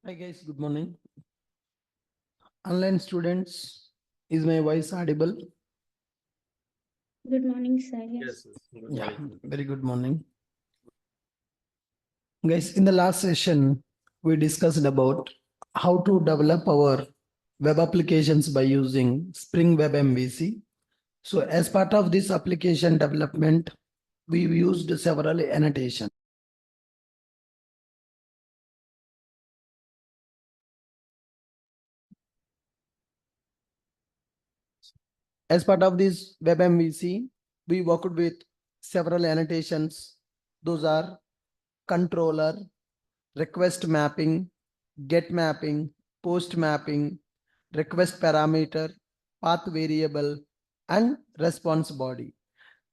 Hi guys, good morning. Online students, is my voice audible? Good morning, sir. Yes. Yeah, very good morning. Guys, in the last session, we discussed about how to develop our web applications by using Spring Web MVC. So as part of this application development, we used several annotations. As part of this Web MVC, we worked with several annotations. Those are controller, request mapping, get mapping, post mapping, request parameter, path variable, and response body.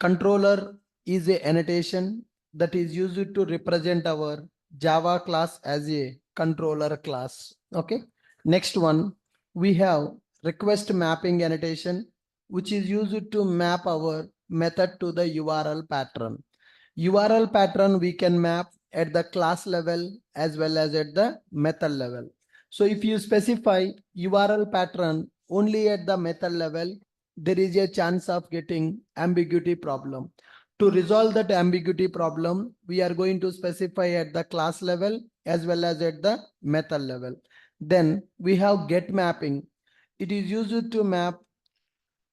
Controller is a annotation that is used to represent our Java class as a controller class. Okay. Next one, we have request mapping annotation, which is used to map our method to the URL pattern. URL pattern we can map at the class level as well as at the method level. So if you specify URL pattern only at the method level, there is a chance of getting ambiguity problem. To resolve that ambiguity problem, we are going to specify at the class level as well as at the method level. Then we have get mapping. It is used to map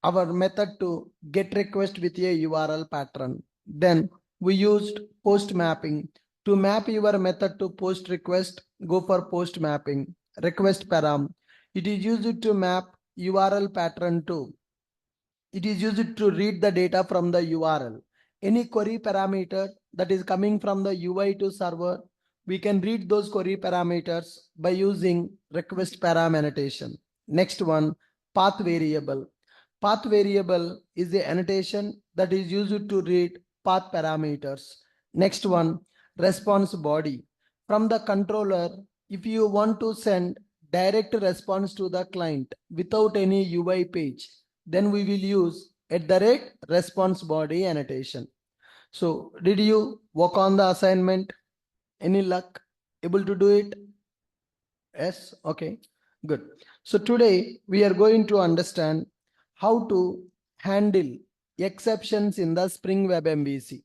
our method to get request with a URL pattern. Then we used post mapping. To map your method to post request, go for post mapping. Request param. It is used to map URL pattern to. It is used to read the data from the URL. Any query parameter that is coming from the UI to server, we can read those query parameters by using request param annotation. Next one, path variable. Path variable is the annotation that is used to read path parameters. Next one, response body. From the controller, if you want to send direct response to the client without any UI page, then we will use @response body annotation. So did you work on the assignment? Any luck? Able to do it? Yes, okay, good. So today we are going to understand how to handle exceptions in the Spring Web MVC.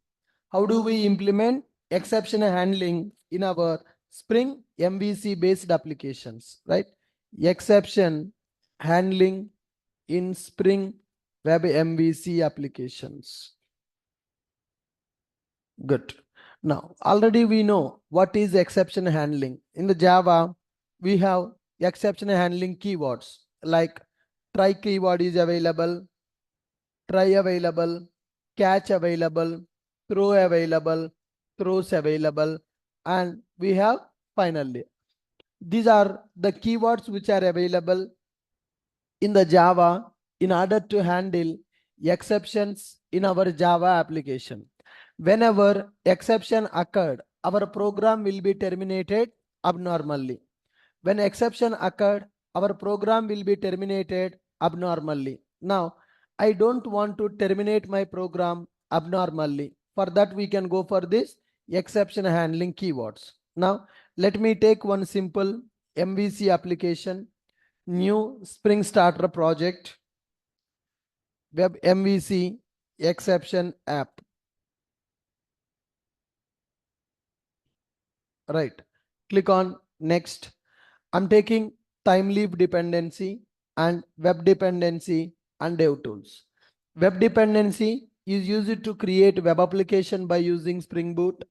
How do we implement exception handling in our Spring MVC based applications, right? Exception handling in Spring Web MVC applications. Good. Now, already we know what is exception handling. In the Java, we have exception handling keywords like try keyword is available, try available, catch available, throws available, and we have finally. These are the keywords which are available in the Java in order to handle exceptions in our Java application. Whenever exception occurred, our program will be terminated abnormally. When exception occurred, our program will be terminated abnormally. Now, I don't want to terminate my program abnormally. For that, we can go for this exception handling keywords. Now, let me take one simple MVC application, new Spring Starter project, Web MVC exception app. Right. Click on next. I'm taking TimeLeaf dependency and web dependency and DevTools. Web dependency is used to create web application by using Spring Boot.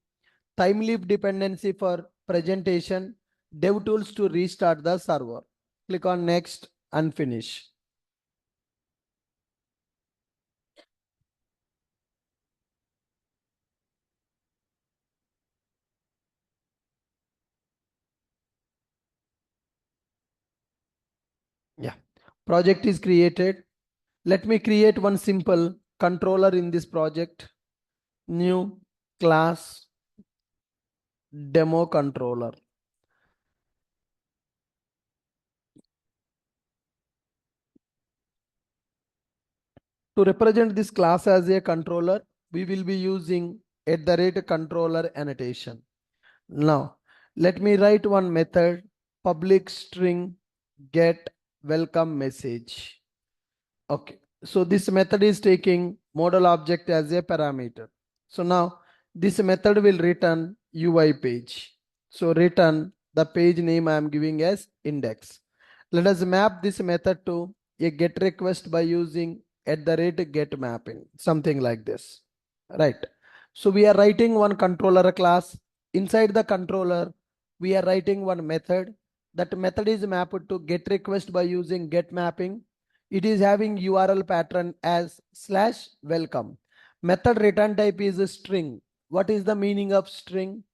TimeLeaf dependency for presentation. DevTools to restart the server. Click on next and finish. Yeah. Project is created. Let me create one simple controller in this project. New class demo controller. To represent this class as a controller, we will be using @controller annotation. Now, let me write one method public string get welcome message. Okay, so this method is taking model object as a parameter. So now this method will return UI page. So return the page name I am giving as index. Let us map this method to a get request by using @get mapping, something like this, right? So we are writing one controller class. Inside the controller, we are writing one method. That method is mapped to get request by using get mapping. It is having URL pattern as /welcome. Method return type is a string. What is the meaning of string?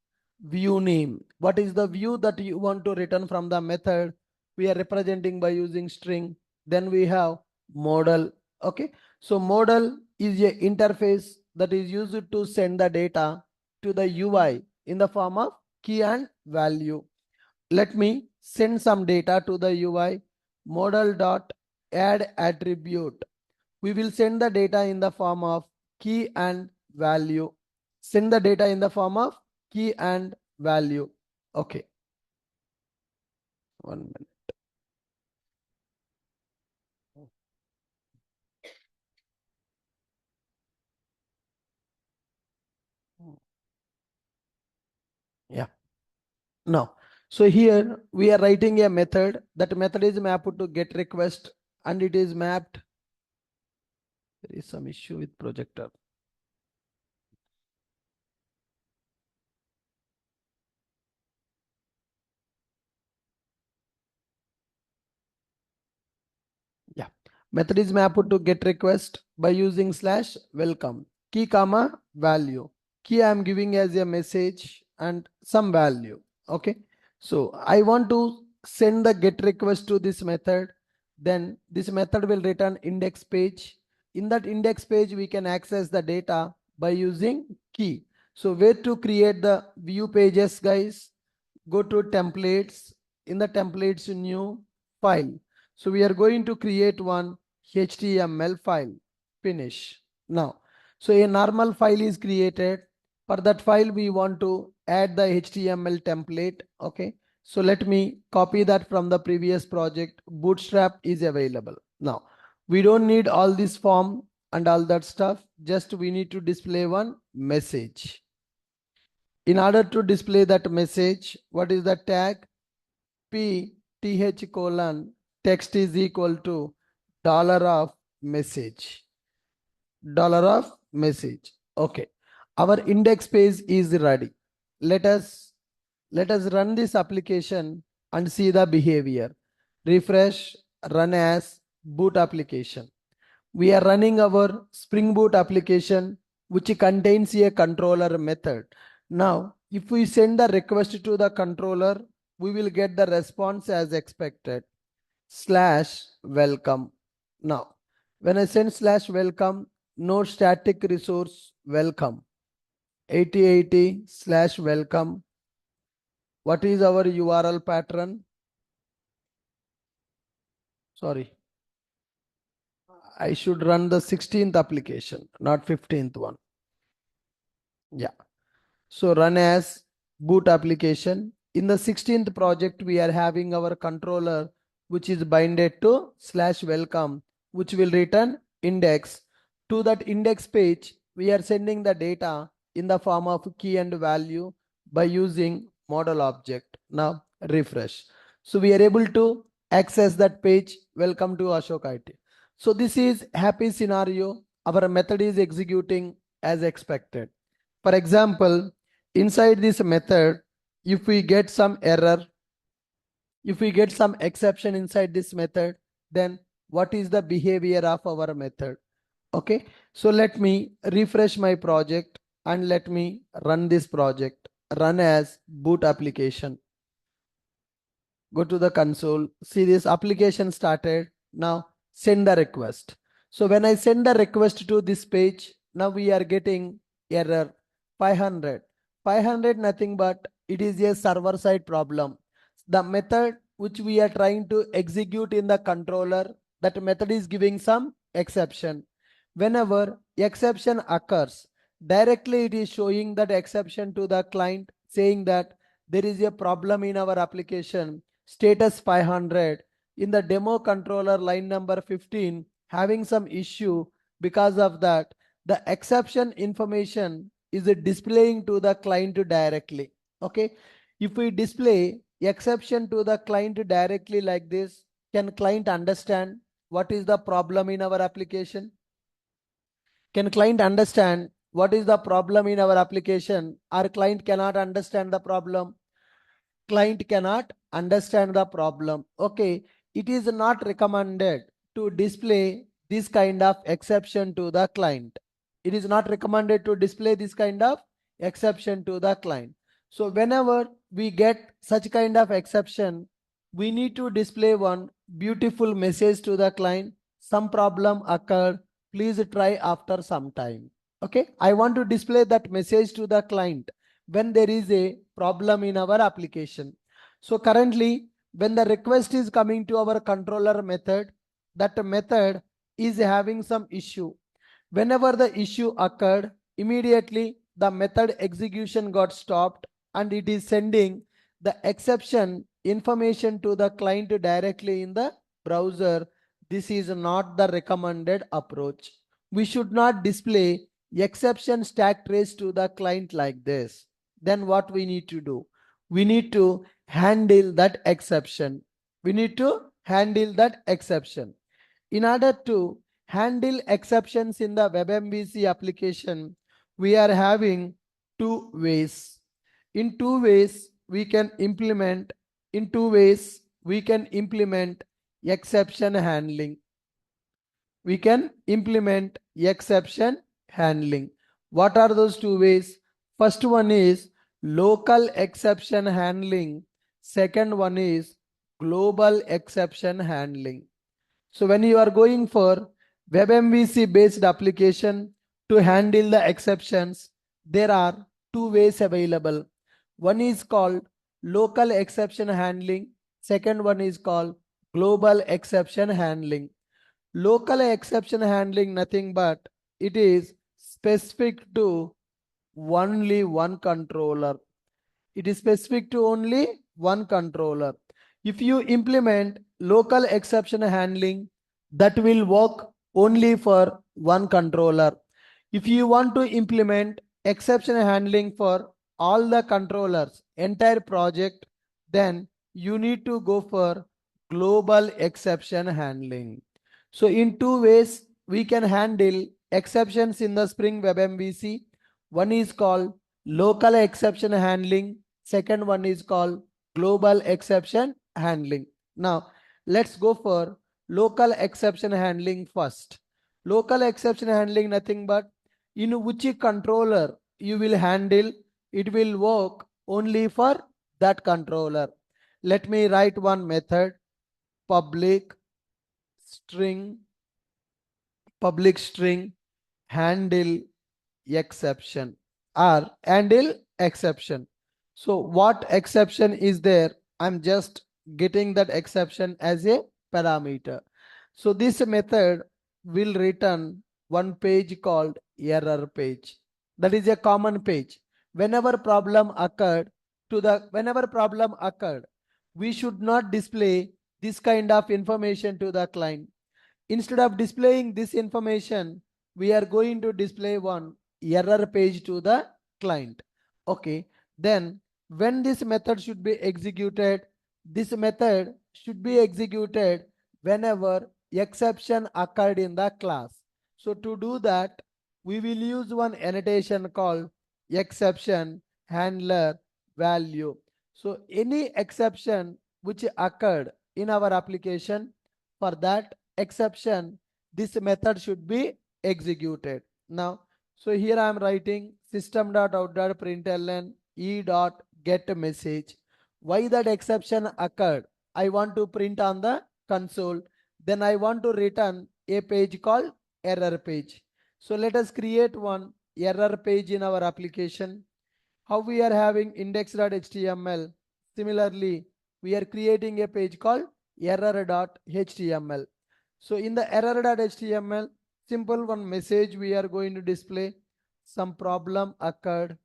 View name. What is the view that you want to return from the method? We are representing by using string. Then we have model. Okay, so model is a interface that is used to send the data to the UI in the form of key and value. Let me send some data to the UI. Model dot add attribute. We will send the data in the form of key and value. Send the data in the form of key and value. Okay, 1 minute. Yeah. Now, so here we are writing a method. That method is mapped to get request, and it is mapped. There is some issue with projector. Yeah. Method is mapped to get request by using /welcome. Key comma value. Key I am giving as a message and some value. Okay. So I want to send the get request to this method. Then this method will return index page. In that index page, we can access the data by using key. So where to create the view pages, guys? Go to templates. In the templates, new file. So we are going to create one HTML file. Finish. Now, so a normal file is created. For that file, we want to add the HTML template. Okay. So let me copy that from the previous project. Bootstrap is available. Now, we don't need all this form and all that stuff. Just we need to display one message. In order to display that message, what is the tag? PTH : text is equal to $of message. Okay, our index page is ready. Let us run this application and see the behavior. Refresh, run as boot application. We are running our Spring Boot application, which contains a controller method. Now, if we send the request to the controller, we will get the response as expected. /welcome. Now, when I send /welcome, no static resource welcome. 8080/welcome. What is our URL pattern? Sorry. I should run the 16th application, not 15th one. Yeah. So run as boot application. In the 16th project, we are having our controller, which is binded to /welcome, which will return index. To that index page, we are sending the data in the form of key and value by using model object. Now refresh. So we are able to access that page. Welcome to Ashok IT. So this is happy scenario. Our method is executing as expected. For example, inside this method, if we get some error, if we get some exception inside this method, then what is the behavior of our method? Okay, so let me refresh my project and let me run this project. Run as boot application. Go to the console, see this application started. Now send the request. So when I send the request to this page, now we are getting error 500. 500 nothing but it is a server side problem. The method which we are trying to execute in the controller, that method is giving some exception. Whenever exception occurs, directly it is showing that exception to the client, saying that there is a problem in our application. status 500. In the demo controller line number 15, having some issue. Because of that, the exception information is displaying to the client directly. Okay. If we display exception to the client directly like this, can client understand what is the problem in our application? Can client understand what is the problem in our application? Our client cannot understand the problem. Client cannot understand the problem. Okay, it is not recommended to display this kind of exception to the client. It is not recommended to display this kind of exception to the client. So whenever we get such kind of exception, we need to display one beautiful message to the client. Some problem occurred. Please try after some time. Okay, I want to display that message to the client when there is a problem in our application. So currently, when the request is coming to our controller method, that method is having some issue. Whenever the issue occurred, immediately the method execution got stopped and it is sending the exception information to the client directly in the browser. This is not the recommended approach. We should not display exception stack trace to the client like this. Then what we need to do? We need to handle that exception. We need to handle that exception. In order to handle exceptions in the WebMVC application, we are having two ways. In two ways, we can implement exception handling. We can implement exception handling. What are those two ways? First one is local exception handling. Second one is global exception handling. So when you are going for WebMVC based application to handle the exceptions, there are two ways available. One is called local exception handling. Second one is called global exception handling. Local exception handling, nothing but it is specific to only one controller. It is specific to only one controller. If you implement local exception handling, that will work only for one controller. If you want to implement exception handling for all the controllers, entire project, then you need to go for global exception handling. So in two ways, we can handle exceptions in the Spring Web MVC. One is called local exception handling. Second one is called global exception handling. Now, let's go for local exception handling first. Local exception handling, nothing but in which controller you will handle, it will work only for that controller. Let me write one method, public string handle exception or handle exception. So what exception is there? I'm just getting that exception as a parameter. So this method will return one page called error page. That is a common page. Whenever problem occurred, we should not display this kind of information to the client. Instead of displaying this information, we are going to display one error page to the client. Okay, then when this method should be executed, this method should be executed whenever exception occurred in the class. So to do that, we will use one annotation called exception handler value. So any exception which occurred in our application, for that exception, this method should be executed. Now, so here I am writing system.out.println e.getMessage. Why that exception occurred? I want to print on the console. Then I want to return a page called error page. So let us create one error page in our application. How we are having index.html. Similarly, we are creating a page called error.html. So in the error.html, simple one message we are going to display. Some problem occurred.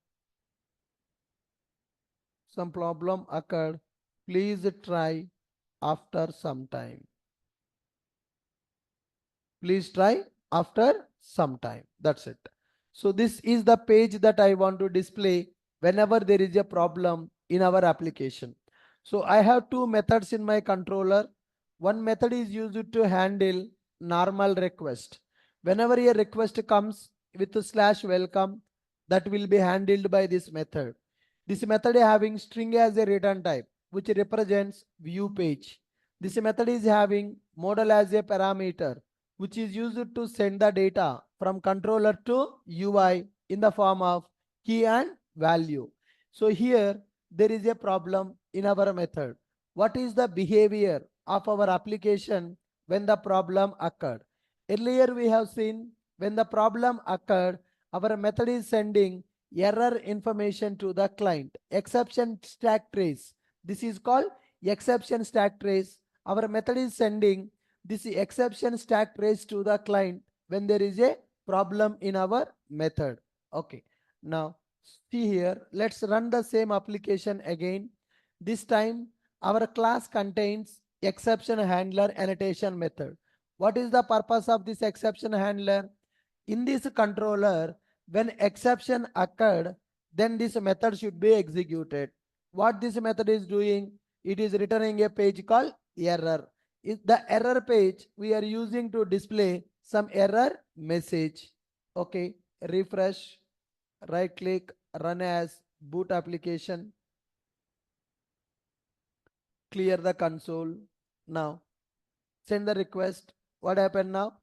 Please try after some time. Please try after some time. That's it. So this is the page that I want to display whenever there is a problem in our application. So I have two methods in my controller. One method is used to handle normal request. Whenever a request comes with a /welcome, that will be handled by this method. This method is having string as a return type, which represents view page. This method is having model as a parameter, which is used to send the data from controller to UI in the form of key and value. So here there is a problem in our method. What is the behavior of our application when the problem occurred? Earlier we have seen when the problem occurred, our method is sending error information to the client. Exception stack trace. This is called exception stack trace. Our method is sending this exception stack trace to the client when there is a problem in our method. Okay. Now see here, let's run the same application again. This time our class contains exception handler annotation method. What is the purpose of this exception handler? In this controller, when exception occurred, then this method should be executed. What this method is doing? It is returning a page called error. The error page we are using to display some error message. Okay, refresh, right click, run as boot application, clear the console. Now send the request. What happened now?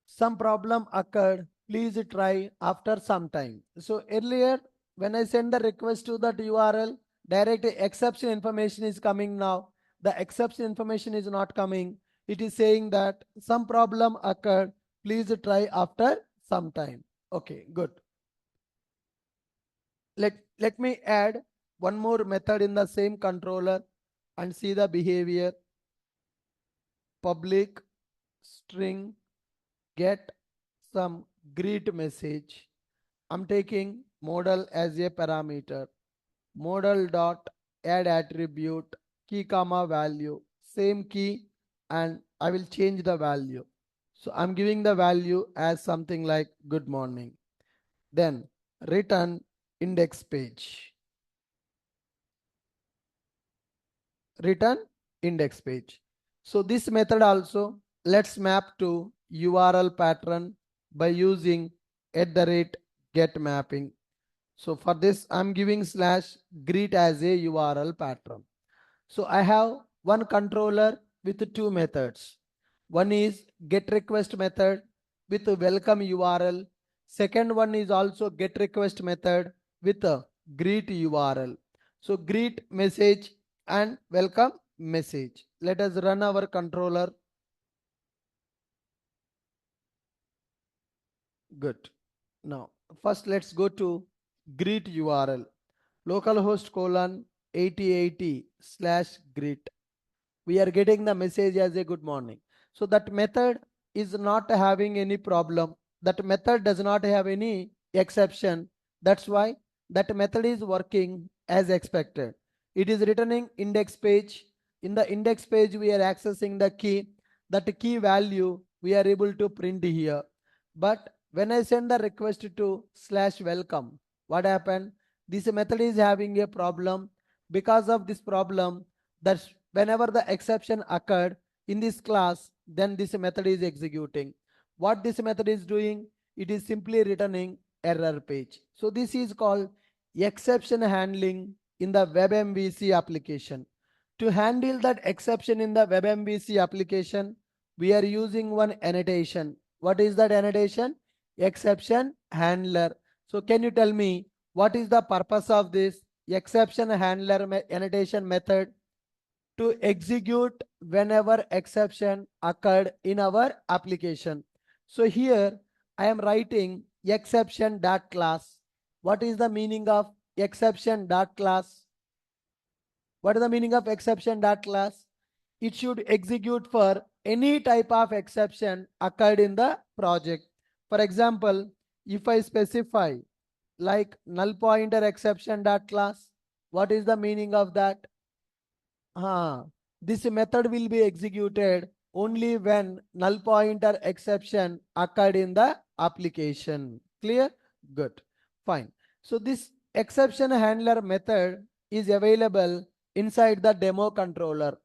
Some problem occurred, please try after some time. So earlier when I send the request to that URL, direct exception information is coming. Now the exception information is not coming. It is saying that some problem occurred, please try after some time. Okay, good. Let me add one more method in the same controller and see the behavior. Public string get some greet message. I'm taking model as a parameter. Model dot add attribute key comma value, same key, and I will change the value. So I'm giving the value as something like good morning. Then return index page. Return index page. So this method also, let's map to URL pattern by using @get mapping. So for this, I'm giving /greet as a URL pattern. So I have one controller with two methods. One is get request method with a welcome URL. Second one is also get request method with a greet URL. So greet message and welcome message. Let us run our controller. Good. Now first let's go to greet URL localhost colon 8080/greet. We are getting the message as a good morning. So that method is not having any problem. That method does not have any exception. That's why that method is working as expected. It is returning index page. In the index page, we are accessing the key. That key value we are able to print here. But when I send the request to /welcome, what happened? This method is having a problem. Because of this problem, that's whenever the exception occurred in this class, then this method is executing. What this method is doing? It is simply returning error page. So this is called exception handling in the WebMVC application. To handle that exception in the WebMVC application, we are using one annotation. What is that annotation? Exception handler. So can you tell me what is the purpose of this exception handler annotation method? To execute whenever exception occurred in our application. So here I am writing exception.class. What is the meaning of exception.class? What is the meaning of exception.class? It should execute for any type of exception occurred in the project. For example, if I specify like null pointer exception.class, what is the meaning of that? this method will be executed only when null pointer exception occurred in the application. Clear? Good. Fine. So this exception handler method is available inside the demo controller.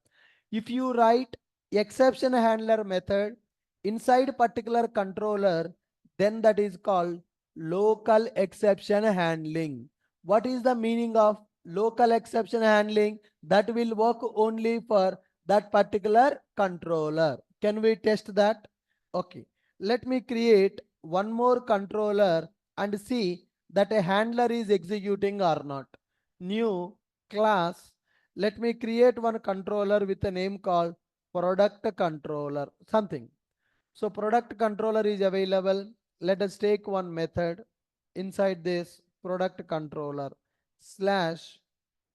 If you write exception handler method inside particular controller, then that is called local exception handling. What is the meaning of local exception handling? That will work only for that particular controller. Can we test that? Okay. Let me create one more controller and see that a handler is executing or not. New class. Let me create one controller with a name called product controller, something. So product controller is available. Let us take one method inside this product controller slash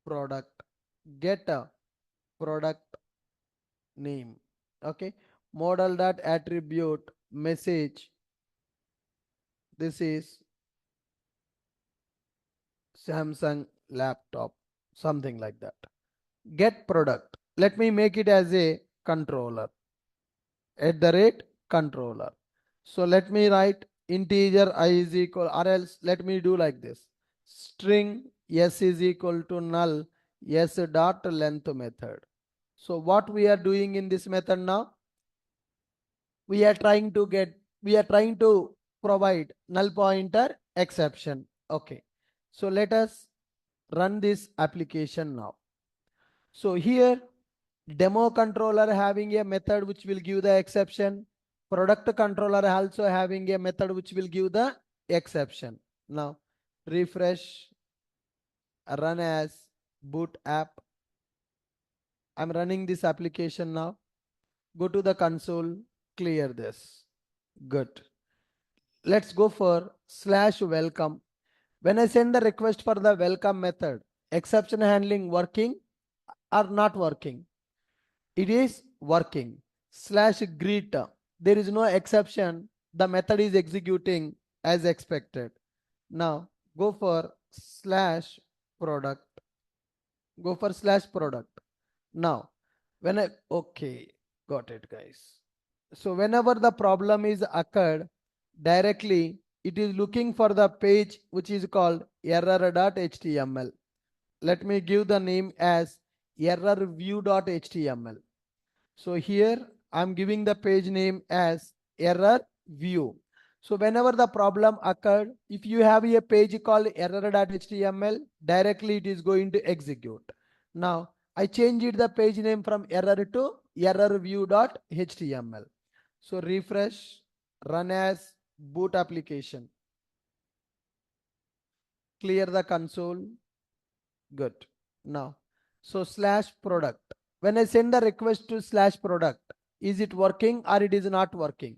product get a product name. Okay. Model dot attribute message. This is Samsung laptop, something like that. Get product. Let me make it as a controller. At the rate controller. So let me write integer I is equal, or else let me do like this. String s is equal to null s dot length method. So what we are doing in this method now? We are trying to provide null pointer exception. Okay. So let us run this application now. So here demo controller having a method which will give the exception. Product controller also having a method which will give the exception. Now refresh, run as boot app. I'm running this application now. Go to the console, clear this. Good. Let's go for slash welcome. When I send the request for the welcome method, exception handling working or not working? It is working. Slash greet. There is no exception. The method is executing as expected. Now go for slash product. Go for slash product. Now okay, got it guys. So whenever the problem is occurred, directly it is looking for the page which is called error.html. Let me give the name as error view.html. So here I'm giving the page name as error view. So whenever the problem occurred, if you have a page called error.html, directly it is going to execute. Now I changed the page name from error to error view.html. So refresh, run as boot application. Clear the console. Good. Now, so slash product. When I send the request to slash product, is it working or it is not working?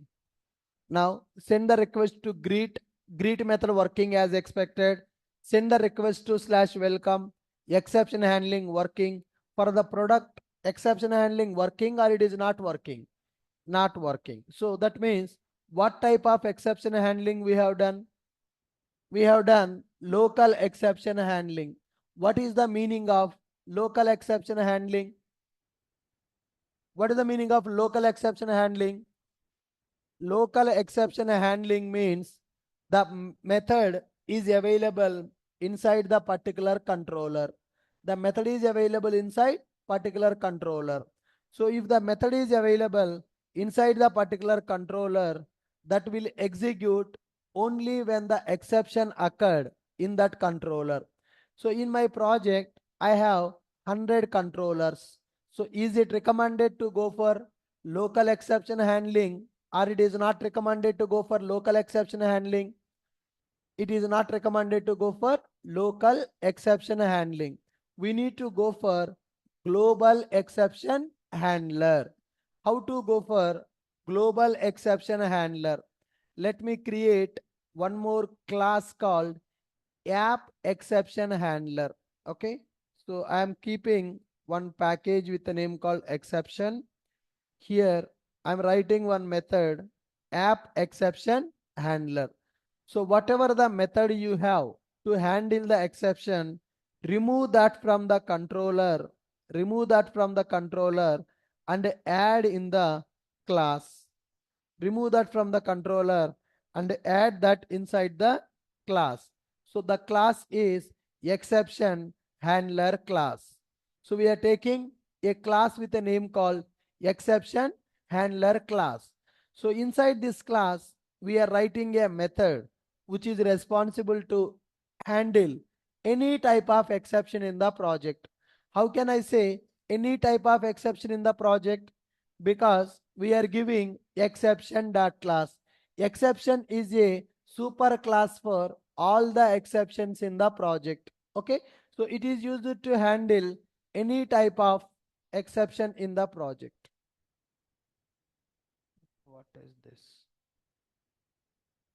Now send the request to greet. Greet method working as expected. Send the request to slash welcome. Exception handling working. For the product, exception handling working or it is not working? Not working. So that means what type of exception handling we have done? We have done local exception handling. What is the meaning of local exception handling? What is the meaning of local exception handling? Local exception handling means the method is available inside the particular controller. The method is available inside particular controller. So if the method is available inside the particular controller, that will execute only when the exception occurred in that controller. So in my project, I have 100 controllers. So is it recommended to go for local exception handling, or it is not recommended to go for local exception handling? It is not recommended to go for local exception handling. We need to go for global exception handler. How to go for global exception handler? Let me create one more class called app exception handler. Okay, so I am keeping one package with a name called exception. Here I'm writing one method app exception handler. So whatever the method you have to handle the exception, remove that from the controller remove that from the controller and add in the class. Remove that from the controller and add that inside the class. So the class is exception handler class. So we are taking a class with a name called exception handler class. So inside this class, we are writing a method which is responsible to handle any type of exception in the project. How can I say any type of exception in the project? Because we are giving exception dot class. Exception is a super class for all the exceptions in the project. Okay, so it is used to handle any type of exception in the project. What is this?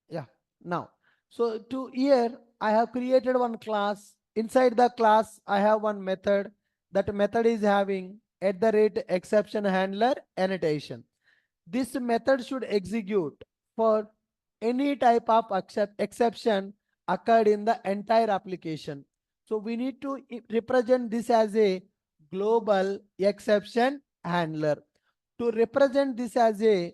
Yeah, now, so to here I have created one class. Inside the class I have one method. That method is having @exception handler annotation. This method should execute for any type of exception occurred in the entire application. So we need to represent this as a global exception handler. To represent this as a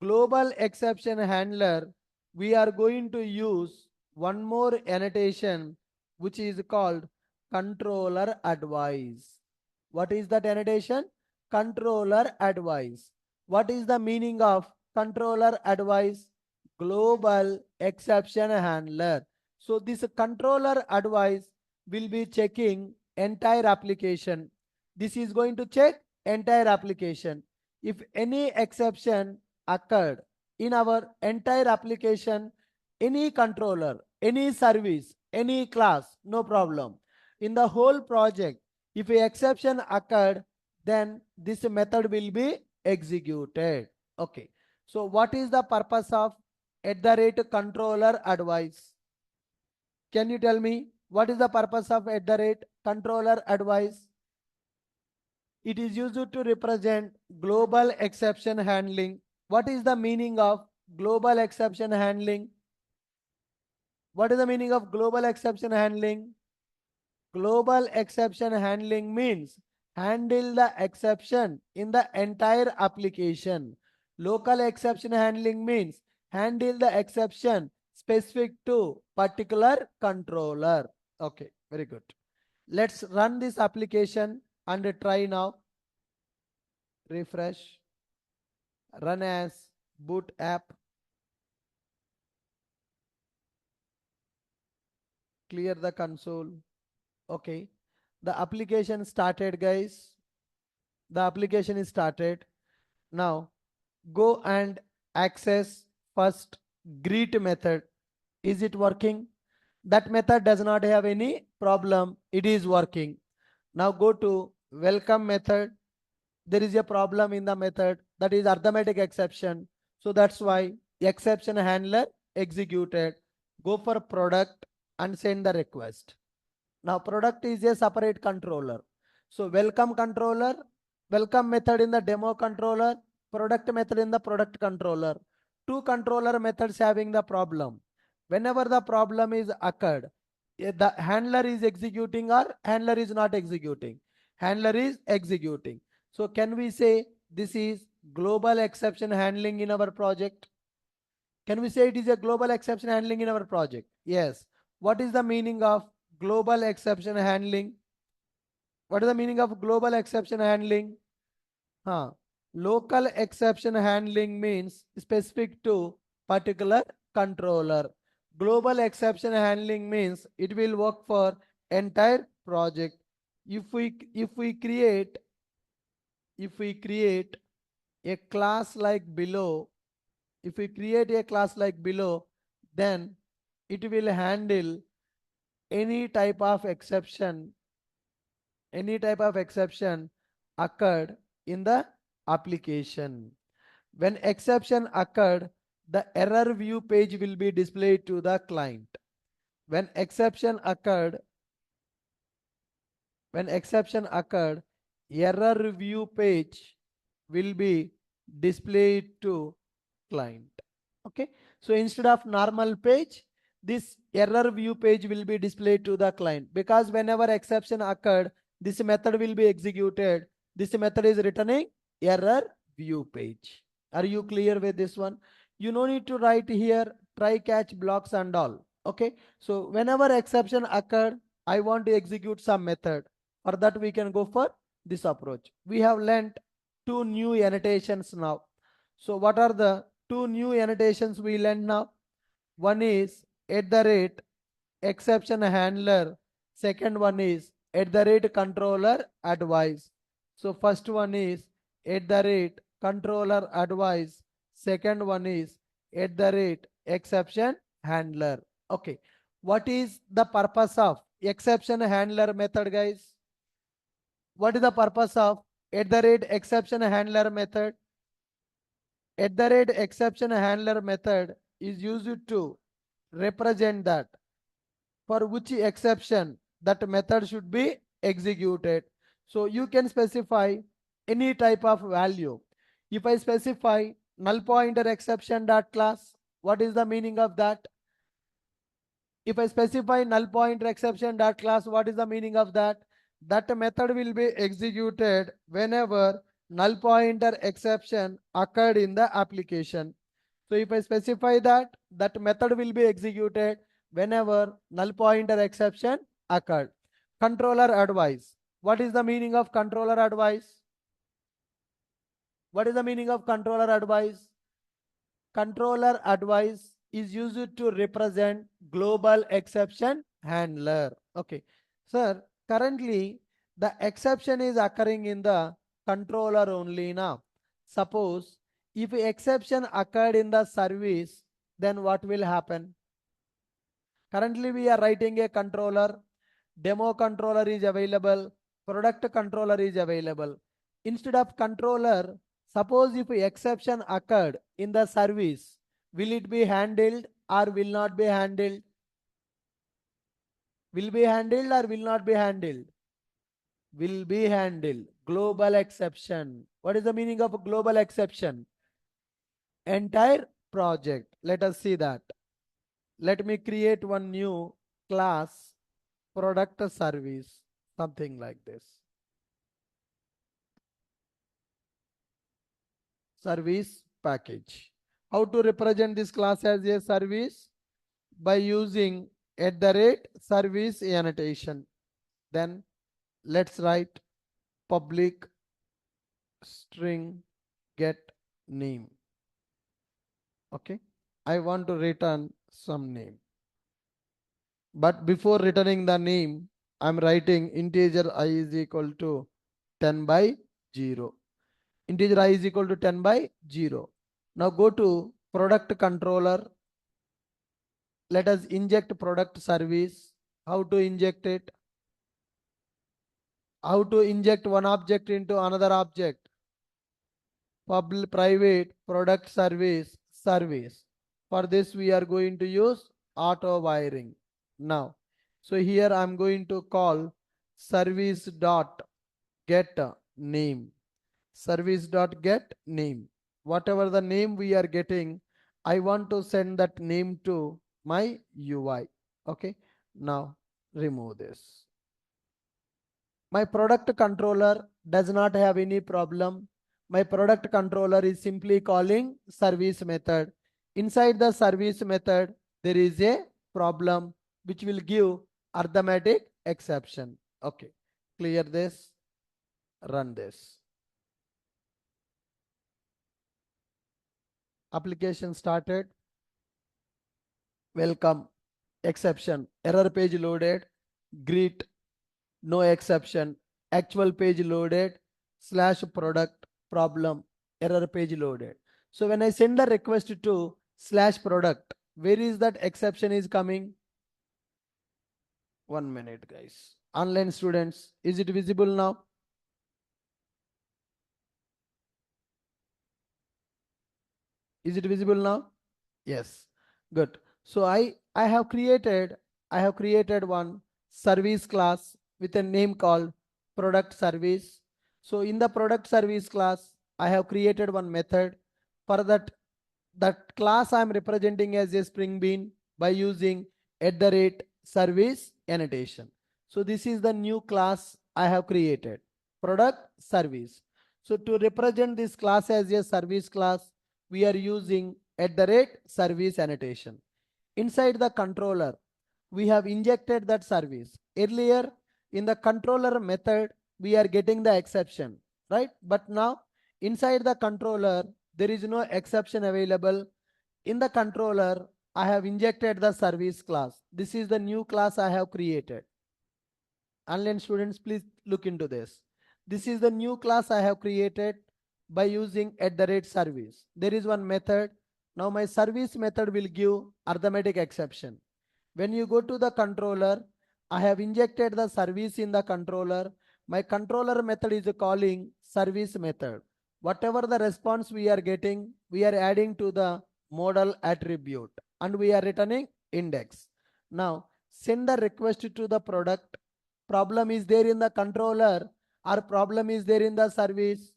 global exception handler, we are going to use one more annotation which is called controller advice. What is that annotation? Controller advice. What is the meaning of controller advice? Global exception handler. So this controller advice will be checking entire application. This is going to check entire application. If any exception occurred in our entire application, any controller, any service, any class, no problem. In the whole project, if an exception occurred, then this method will be executed. Okay. So what is the purpose of @controller advice? Can you tell me what is the purpose of @controller advice? It is used to represent global exception handling. What is the meaning of global exception handling? What is the meaning of global exception handling? Global exception handling means handle the exception in the entire application. Local exception handling means handle the exception specific to particular controller. Okay, very good. Let's run this application and try now. Refresh. Run as boot app. Clear the console. Okay. The application started, guys. The application is started. Now go and access first greet method. Is it working? That method does not have any problem. It is working. Now go to welcome method. There is a problem in the method, that is arithmetic exception. So that's why exception handler executed. Go for product and send the request. Now product is a separate controller. So welcome controller, welcome method in the demo controller, product method in the product controller. Two controller methods having the problem. Whenever the problem is occurred, the handler is executing or handler is not executing. Handler is executing. So can we say this is global exception handling in our project? Can we say it is a global exception handling in our project? Yes. What is the meaning of global exception handling? What is the meaning of global exception handling? Local exception handling means specific to particular controller. Global exception handling means it will work for entire project. If we create a class like below, if we create a class like below, then it will handle any type of exception occurred in the application. When exception occurred, the error view page will be displayed to the client. When exception occurred, error view page will be displayed to client. Okay, so instead of normal page, this error view page will be displayed to the client, because whenever exception occurred, this method will be executed. This method is returning error view page. Are you clear with this one? You no need to write here try catch blocks and all. Okay. So whenever exception occurred, I want to execute some method. For that, we can go for this approach. We have learnt two new annotations now. So what are the two new annotations we learned now? One is at the rate exception handler. Second one is at the rate controller advice. So first one is at the rate controller advice. Second one is at the rate exception handler. Okay. What is the purpose of exception handler method, guys? What is the purpose of at the rate exception handler method? At the rate exception handler method is used to represent that for which exception that method should be executed. So you can specify any type of value. If I specify null pointer exception dot class, what is the meaning of that? If I specify null pointer exception dot class, what is the meaning of that? That method will be executed whenever null pointer exception occurred in the application. So if I specify that, that method will be executed whenever null pointer exception occurred. Controller advice. What is the meaning of controller advice? What is the meaning of controller advice? Controller advice is used to represent global exception handler. Okay. Sir, currently the exception is occurring in the controller only now. Suppose if exception occurred in the service, then what will happen? Currently we are writing a controller, demo controller is available, product controller is available. Instead of controller, suppose if exception occurred in the service, will it be handled or will not be handled? Will be handled or will not be handled? Will be handled. Global exception. What is the meaning of global exception? Entire project. Let us see that. Let me create one new class, product service, something like this. Service package. How to represent this class as a service? By using at the rate service annotation. Then let's write public string get name. Okay. I want to return some name. But before returning the name, I'm writing integer I is equal to 10 by 0. Integer I is equal to 10 by 0. Now go to product controller. Let us inject product service. How to inject it? How to inject one object into another object? Public private product service service. For this we are going to use auto wiring. Now, so here I'm going to call service dot get name. Service dot get name. Whatever the name we are getting, I want to send that name to my UI. Okay. Now remove this. My product controller does not have any problem. My product controller is simply calling service method. Inside the service method, there is a problem which will give arithmetic exception. Okay, clear this, run this. Application started. Welcome, exception, error page loaded, greet, no exception, actual page loaded, slash product, problem, error page loaded. So when I send the request to slash product, where is that exception is coming? 1 minute, guys. Online students, is it visible now? Is it visible now? Yes, good. So I have created one service class with a name called product service. So in the product service class, I have created one method. For that class I'm representing as a Spring Bean by using @ service annotation. So this is the new class I have created. Product, service. So to represent this class as a service class, we are using @service annotation. Inside the controller, we have injected that service. Earlier, in the controller method, we are getting the exception, right? But now, inside the controller, there is no exception available. In the controller, I have injected the service class. This is the new class I have created. Online students, please look into this. This is the new class I have created by using @service. There is one method. Now my service method will give arithmetic exception. When you go to the controller, I have injected the service in the controller. My controller method is calling service method. Whatever the response we are getting, we are adding to the model attribute and we are returning index. Now send the request to the product. Problem is there in the controller or problem is there in the service?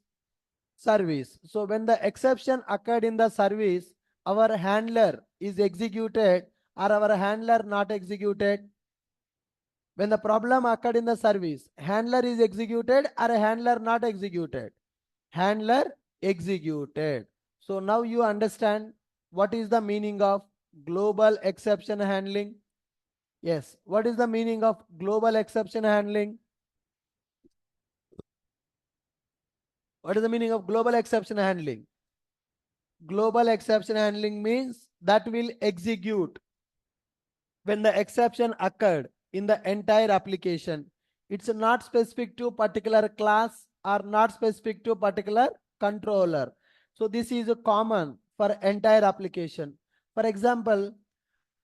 Service. So when the exception occurred in the service, our handler is executed or our handler not executed. When the problem occurred in the service, handler is executed or handler not executed? Handler executed. So now you understand what is the meaning of global exception handling. Yes, what is the meaning of global exception handling? What is the meaning of global exception handling? Global exception handling means that will execute when the exception occurred in the entire application. It's not specific to particular class or not specific to particular controller. So this is common for entire application. For example,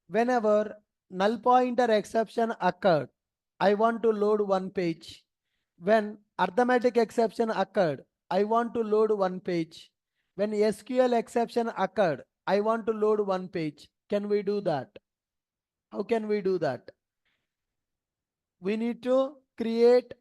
whenever null pointer exception occurred, I want to load one page. When arithmetic exception occurred, I want to load one page. When SQL exception occurred, I want to load one page. Can we do that? How can we do that? We need to create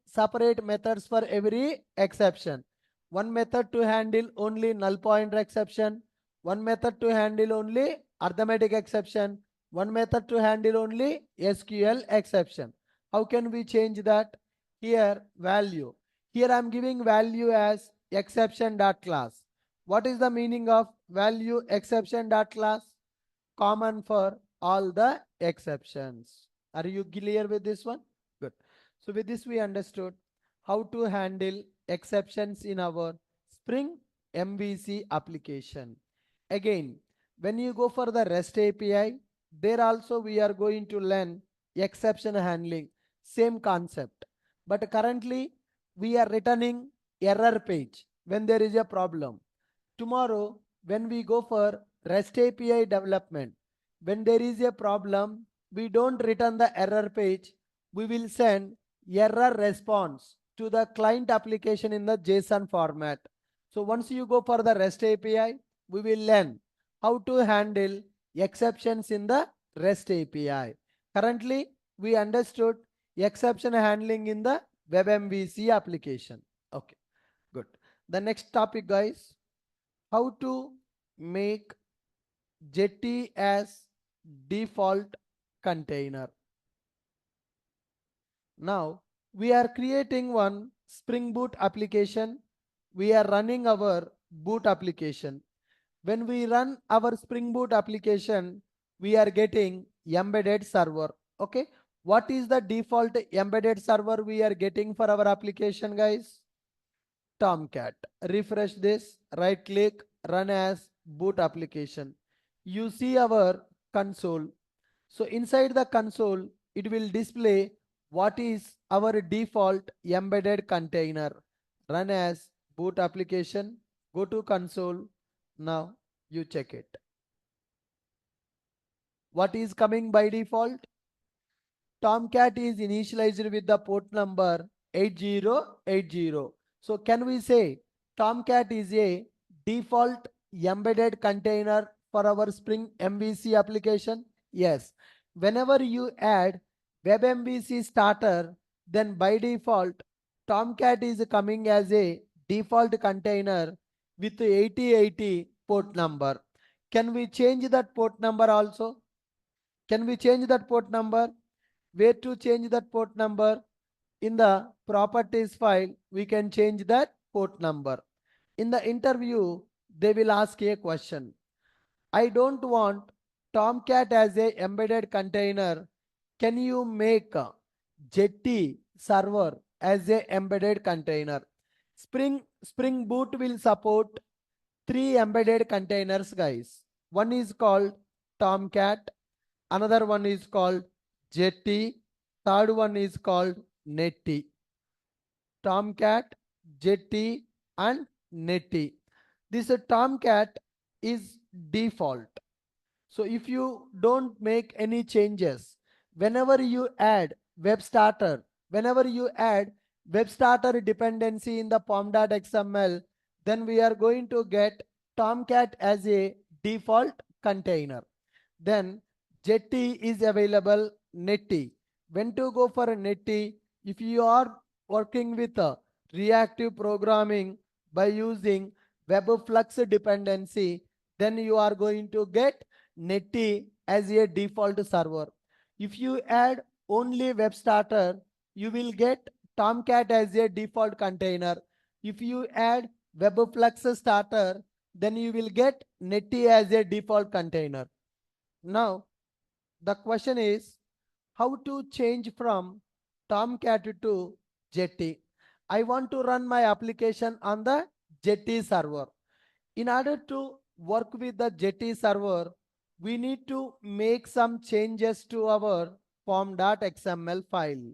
separate methods for every exception. One method to handle only null pointer exception, one method to handle only arithmetic exception, one method to handle only SQL exception. How can we change that? Here value. Here I am giving value as exception.class. What is the meaning of value exception.class? Common for all the exceptions. Are you clear with this one? Good. So with this we understood how to handle exceptions in our Spring MVC application. Again, when you go for the REST API, there also we are going to learn exception handling, same concept. But currently we are returning error page when there is a problem. Tomorrow, when we go for REST API development, when there is a problem, we don't return the error page. We will send error response to the client application in the JSON format. So once you go for the REST API, we will learn how to handle exceptions in the REST API. Currently, we understood exception handling in the WebMVC application. Okay, good. The next topic, guys, how to make Jetty as default container. Now we are creating one Spring Boot application. We are running our boot application. When we run our Spring Boot application, we are getting embedded server. Okay, what is the default embedded server we are getting for our application, guys? Tomcat. Refresh this, right click, run as boot application. You see our console. So inside the console, it will display what is our default embedded container. Run as boot application. Go to console. Now you check it. What is coming by default? Tomcat is initialized with the port number 8080. So can we say Tomcat is a default embedded container for our Spring MVC application? Yes. Whenever you add WebMVC starter, then by default, Tomcat is coming as a default container with 8080 port number. Can we change that port number also? Can we change that port number? Where to change that port number? In the properties file, we can change that port number. In the interview, they will ask a question. I don't want Tomcat as a embedded container. Can you make a Jetty server as a embedded container? Spring Boot will support 3 embedded containers, guys. One is called Tomcat, another one is called Jetty, third one is called Netty. Tomcat, Jetty, and Netty. This Tomcat is default. So if you don't make any changes, whenever you add web starter dependency in the pom.xml, then we are going to get Tomcat as a default container. Then Jetty is available, Netty. When to go for a Netty? If you are working with a reactive programming by using Webflux dependency, then you are going to get Netty as a default server. If you add only web starter, you will get Tomcat as a default container. If you add Webflux starter, then you will get Netty as a default container. Now, the question is how to change from Tomcat to Jetty. I want to run my application on the Jetty server. In order to work with the Jetty server, we need to make some changes to our pom.xml file.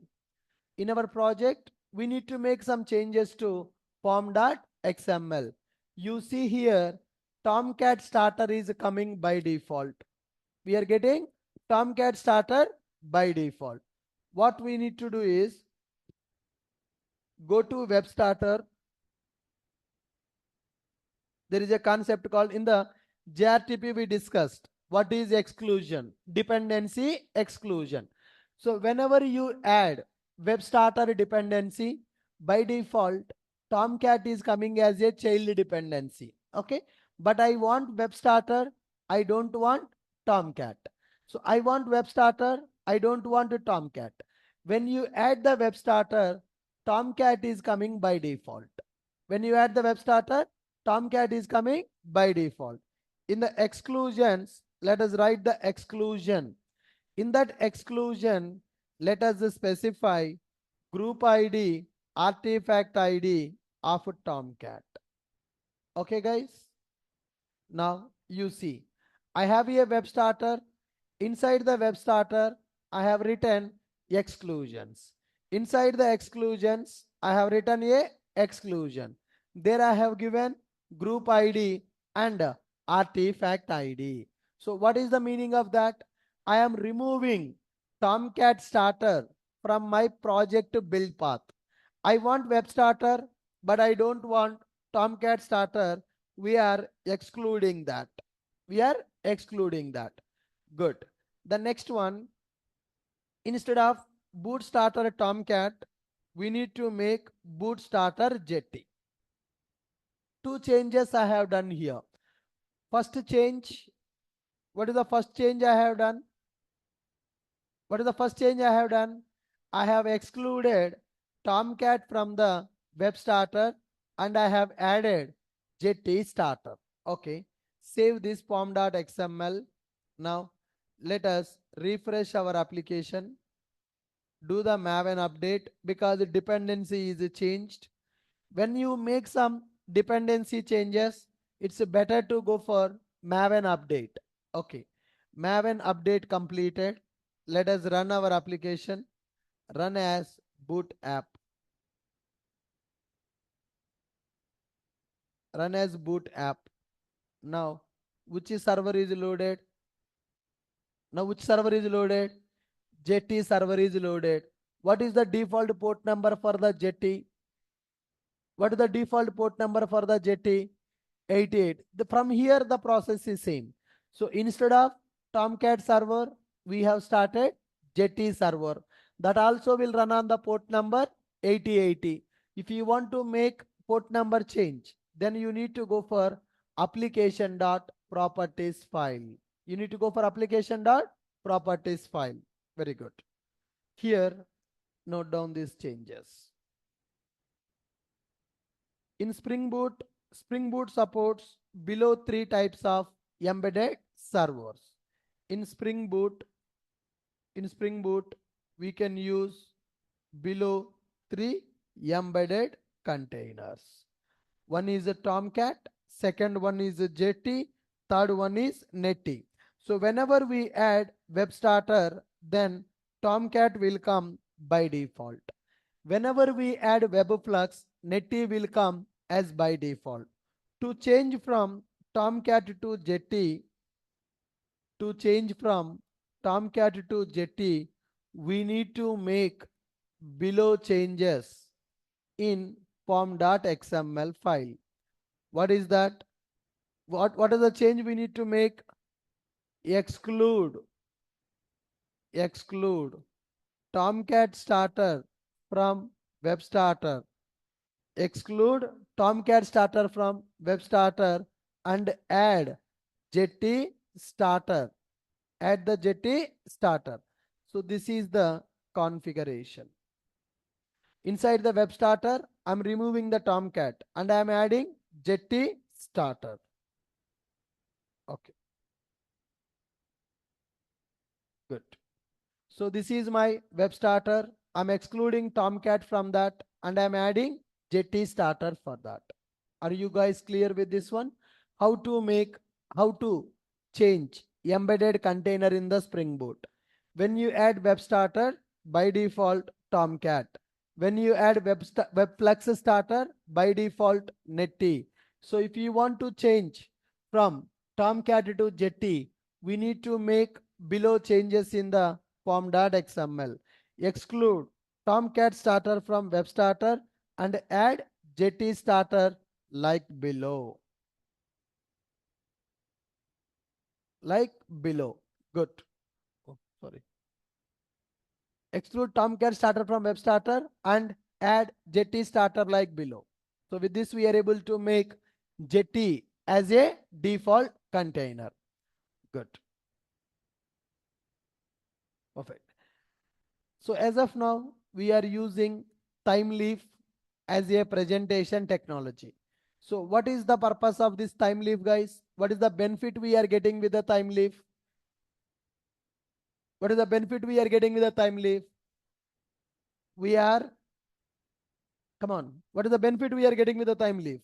In our project, we need to make some changes to pom.xml. You see here, Tomcat starter is coming by default. We are getting Tomcat starter by default. What we need to do is go to web starter. There is a concept called, in the JRTP we discussed what is exclusion, dependency exclusion. So whenever you add web starter dependency, by default Tomcat is coming as a child dependency. Okay, but I want web starter, I don't want Tomcat. So I want web starter, I don't want a Tomcat. When you add the web starter, Tomcat is coming by default. When you add the web starter, Tomcat is coming by default. In the exclusions, let us write the exclusion. In that exclusion, let us specify group ID, artifact ID of Tomcat. Okay, guys. Now you see, I have a web starter. Inside the web starter, I have written exclusions. Inside the exclusions, I have written a exclusion. There I have given group ID and artifact ID. So what is the meaning of that? I am removing Tomcat starter from my project build path. I want web starter, but I don't want Tomcat starter. We are excluding that. We are excluding that. Good. The next one, instead of boot starter Tomcat, we need to make boot starter Jetty. 2 changes I have done here. First change, what is the first change I have done? What is the first change I have done? I have excluded Tomcat from the web starter and I have added Jetty starter. Okay, save this pom.xml. Now let us refresh our application. Do the Maven update because the dependency is changed. When you make some dependency changes, it's better to go for Maven update. Okay, Maven update completed. Let us run our application. Run as boot app. Run as boot app. Now, which server is loaded? Now, which server is loaded? Jetty server is loaded. What is the default port number for the Jetty? What is the default port number for the Jetty? 88. From here, the process is same. So instead of Tomcat server, we have started Jetty server. That also will run on the port number 8080. If you want to make port number change, then you need to go for application.properties file. You need to go for application.properties file. Very good. Here, note down these changes. In Spring Boot supports below 3 types of embedded servers. In Spring Boot, we can use below 3 embedded containers. One is a Tomcat, second one is a Jetty, third one is Netty. So whenever we add WebStarter, then Tomcat will come by default. Whenever we add WebFlux, Netty will come as by default. To change from Tomcat to Jetty, we need to make below changes in pom.xml file. What is that? What is the change we need to make? Exclude Tomcat starter from WebStarter. Exclude Tomcat starter from WebStarter and add Jetty starter. Add the Jetty starter. So this is the configuration. Inside the WebStarter, I'm removing the Tomcat and I'm adding Jetty starter. Okay. Good. So this is my WebStarter. I'm excluding Tomcat from that and I'm adding Jetty starter for that. Are you guys clear with this one? How to change embedded container in the Spring Boot. When you add WebStarter, by default Tomcat. When you add WebFlux starter, by default Netty. So if you want to change from Tomcat to Jetty, we need to make below changes in the pom.xml. Exclude Tomcat starter from WebStarter and add Jetty starter like below. Good. Oh, sorry. Exclude Tomcat starter from WebStarter and add Jetty starter like below. So with this, we are able to make Jetty as a default container. Good. Perfect. So as of now, we are using TimeLeaf as a presentation technology. So what is the purpose of this TimeLeaf, guys? What is the benefit we are getting with the TimeLeaf? What is the benefit we are getting with the TimeLeaf? What is the benefit we are getting with the TimeLeaf?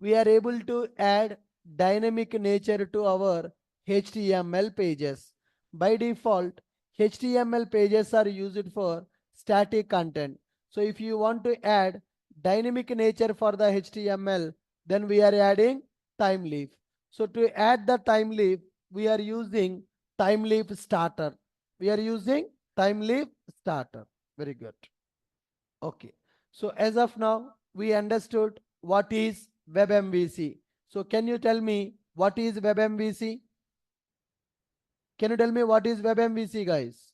We are able to add dynamic nature to our HTML pages. By default, HTML pages are used for static content. So if you want to add dynamic nature for the HTML, then we are adding TimeLeaf. So to add the TimeLeaf, we are using TimeLeaf starter. Very good. Okay. So as of now, we understood what is WebMVC. So can you tell me what is WebMVC? Can you tell me what is WebMVC, guys?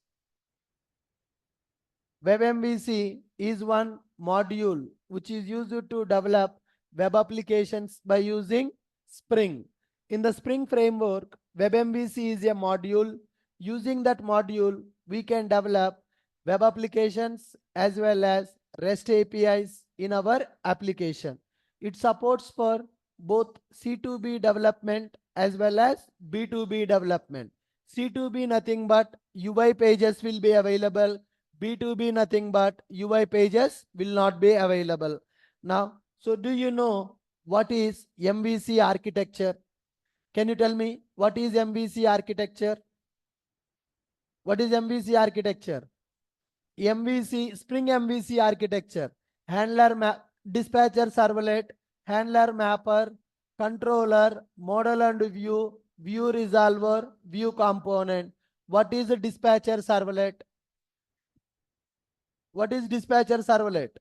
WebMVC is one module which is used to develop web applications by using Spring. In the Spring framework, WebMVC is a module. Using that module, we can develop web applications as well as REST APIs in our application. It supports for both C2B development as well as B2B development. C2B nothing but UI pages will be available. B2B nothing but UI pages will not be available. Now, so do you know what is MVC architecture? Can you tell me what is MVC architecture? What is MVC architecture? Spring MVC architecture, dispatcher servlet, handler mapper, controller, model and view, view resolver, view component. What is a dispatcher servlet? What is dispatcher servlet?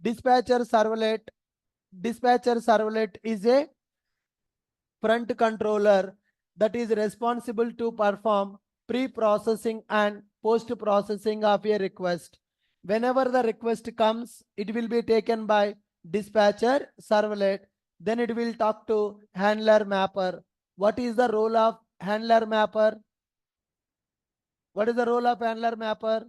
Dispatcher servlet is a front controller that is responsible to perform pre-processing and post-processing of a request. Whenever the request comes, it will be taken by dispatcher servlet. Then it will talk to handler mapper. What is the role of handler mapper? What is the role of handler mapper?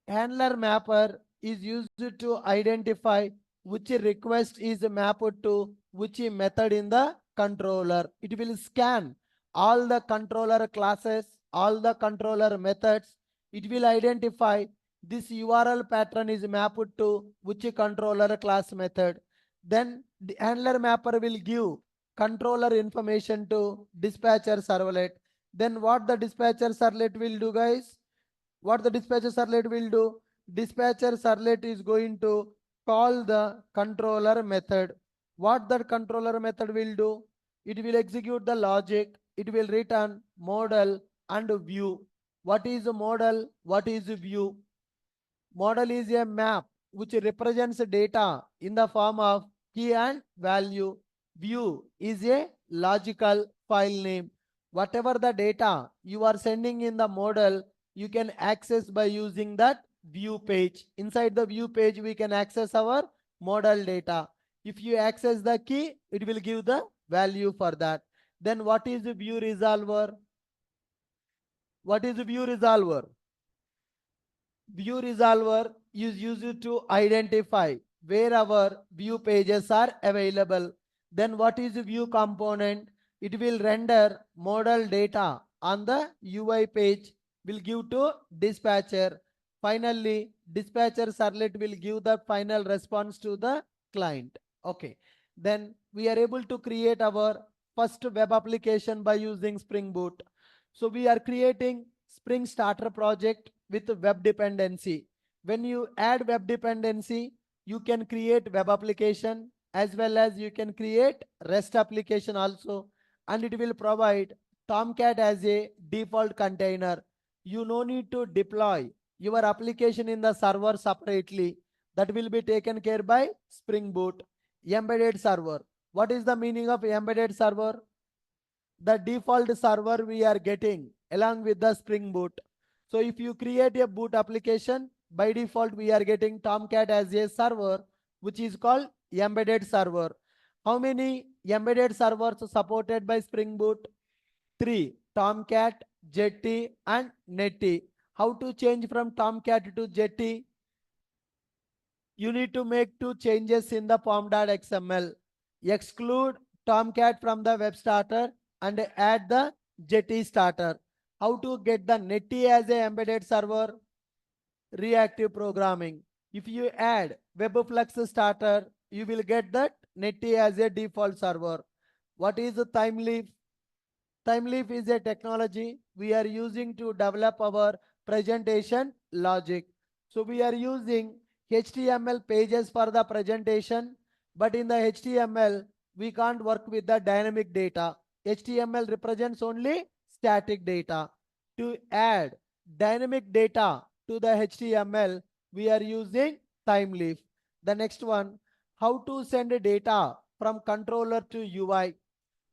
Handler mapper is used to identify which request is mapped to which method in the controller. It will scan all the controller classes, all the controller methods. It will identify this URL pattern is mapped to which controller class method. Then the handler mapper will give controller information to dispatcher servlet. Then what the dispatcher servlet will do, guys? What the dispatcher servlet will do? Dispatcher servlet is going to call the controller method. What that controller method will do? It will execute the logic. It will return model and view. What is a model? What is a view? Model is a map which represents data in the form of key and value. View is a logical file name. Whatever the data you are sending in the model, you can access by using that view page. Inside the view page, we can access our model data. If you access the key, it will give the value for that. Then what is the view resolver? What is the view resolver? View resolver is used to identify where our view pages are available. Then what is the view component? It will render model data on the UI page, will give to dispatcher. Finally, dispatcher servlet will give the final response to the client. Okay. Then we are able to create our first web application by using Spring Boot. So we are creating Spring Starter project with web dependency. When you add web dependency, you can create web application as well as you can create REST application also, and it will provide Tomcat as a default container. You no need to deploy your application in the server separately. That will be taken care by Spring Boot. Embedded server. What is the meaning of embedded server? The default server we are getting along with the Spring Boot. So if you create a boot application, by default we are getting Tomcat as a server, which is called embedded server. How many embedded servers supported by Spring Boot? 3: Tomcat, Jetty, and Netty. How to change from Tomcat to Jetty? You need to make 2 changes in the pom.xml. Exclude Tomcat from the web starter and add the Jetty starter. How to get the Netty as a embedded server? Reactive programming. If you add Webflux starter, you will get that Netty as a default server. What is the Thymeleaf? Thymeleaf is a technology we are using to develop our presentation logic. So we are using HTML pages for the presentation, but in the HTML, we can't work with the dynamic data. HTML represents only static data. To add dynamic data to the HTML, we are using Thymeleaf. The next one, how to send data from controller to UI.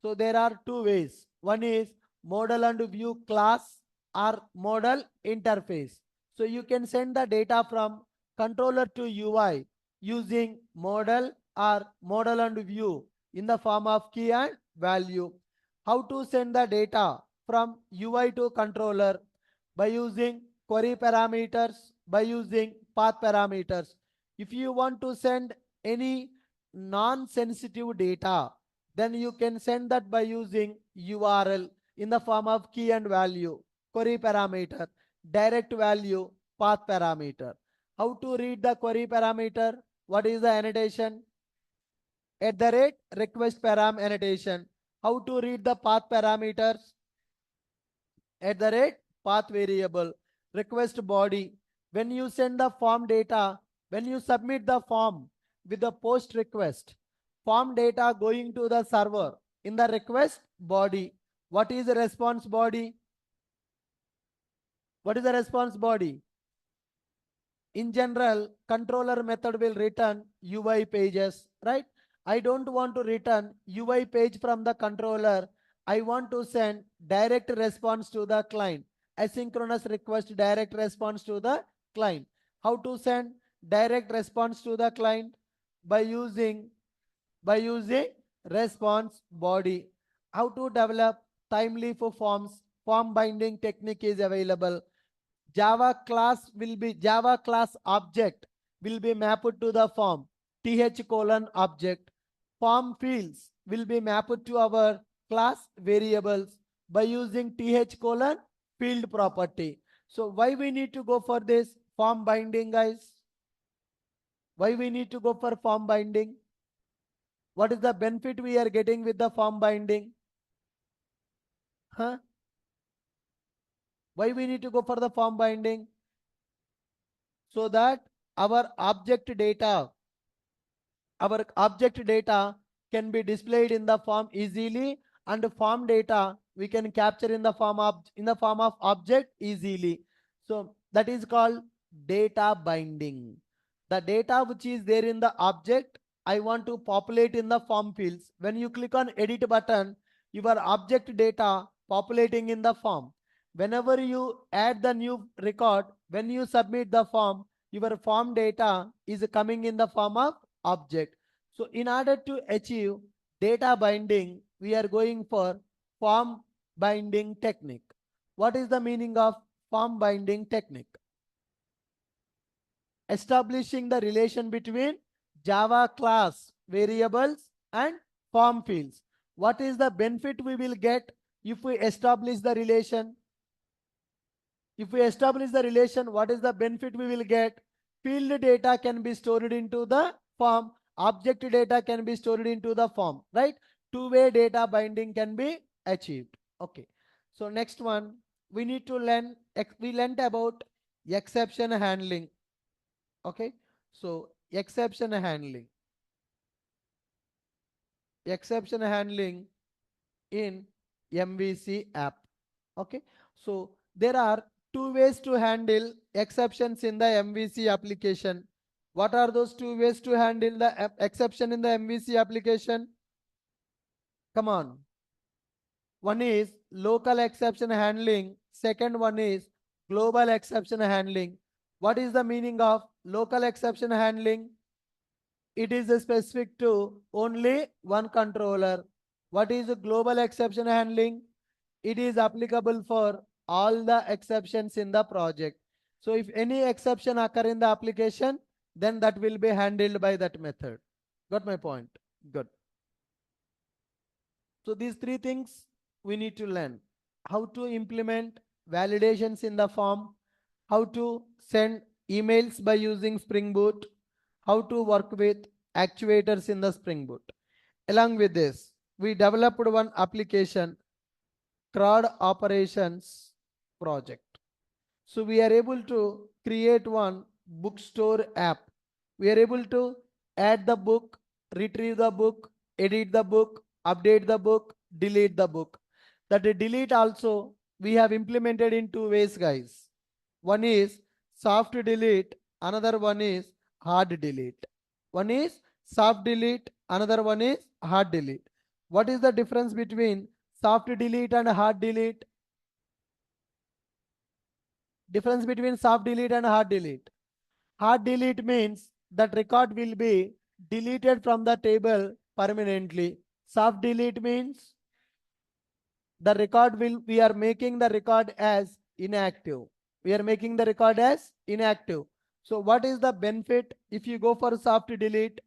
So there are 2 ways. One is model and view class or model interface. So you can send the data from controller to UI using model or model and view in the form of key and value. How to send the data from UI to controller? By using query parameters, by using path parameters. If you want to send any non-sensitive data, then you can send that by using URL in the form of key and value, query parameter, direct value, path parameter. How to read the query parameter? What is the annotation? @request param annotation. How to read the path parameters? @path variable, request body. When you send the form data, when you submit the form with the post request, form data going to the server in the request body. What is the response body? What is the response body? In general, controller method will return UI pages, right? I don't want to return UI page from the controller. I want to send direct response to the client. Asynchronous request, direct response to the client. How to send direct response to the client? By using response body. How to develop Thymeleaf forms? Form binding technique is available. Java class object will be mapped to the form th:\object. Form fields will be mapped to our class variables by using th:\field property. So why we need to go for this form binding, guys? Why we need to go for form binding? What is the benefit we are getting with the form binding? Huh? Why we need to go for the form binding? So that our object data can be displayed in the form easily, and form data we can capture in the form of object easily. So that is called data binding. The data which is there in the object, I want to populate in the form fields. When you click on edit button, your object data populating in the form. Whenever you add the new record, when you submit the form, your form data is coming in the form of object. So in order to achieve data binding, we are going for form binding technique. What is the meaning of form binding technique? Establishing the relation between Java class variables and form fields. What is the benefit we will get if we establish the relation? If we establish the relation, what is the benefit we will get? Field data can be stored into the form. Object data can be stored into the form, right? Two-way data binding can be achieved. Okay. So next one, we need to learn, we learned about exception handling. Okay. So exception handling. Exception handling in MVC app. Okay. So there are two ways to handle exceptions in the MVC application. What are those two ways to handle the exception in the MVC application? Come on. One is local exception handling. Second one is global exception handling. What is the meaning of local exception handling? It is specific to only one controller. What is global exception handling? It is applicable for all the exceptions in the project. So if any exception occur in the application, then that will be handled by that method. Got my point? Good. So these three things we need to learn. How to implement validations in the form, how to send emails by using Spring Boot, how to work with actuators in the Spring Boot. Along with this, we developed one application, CRUD operations project. So we are able to create one bookstore app. We are able to add the book, retrieve the book, edit the book, update the book, delete the book. That delete also we have implemented in two ways, guys. One is soft delete, another one is hard delete. One is soft delete, another one is hard delete. What is the difference between soft delete and hard delete? Difference between soft delete and hard delete. Hard delete means that record will be deleted from the table permanently. Soft delete means the record we are making the record as inactive. We are making the record as inactive. So what is the benefit if you go for soft delete?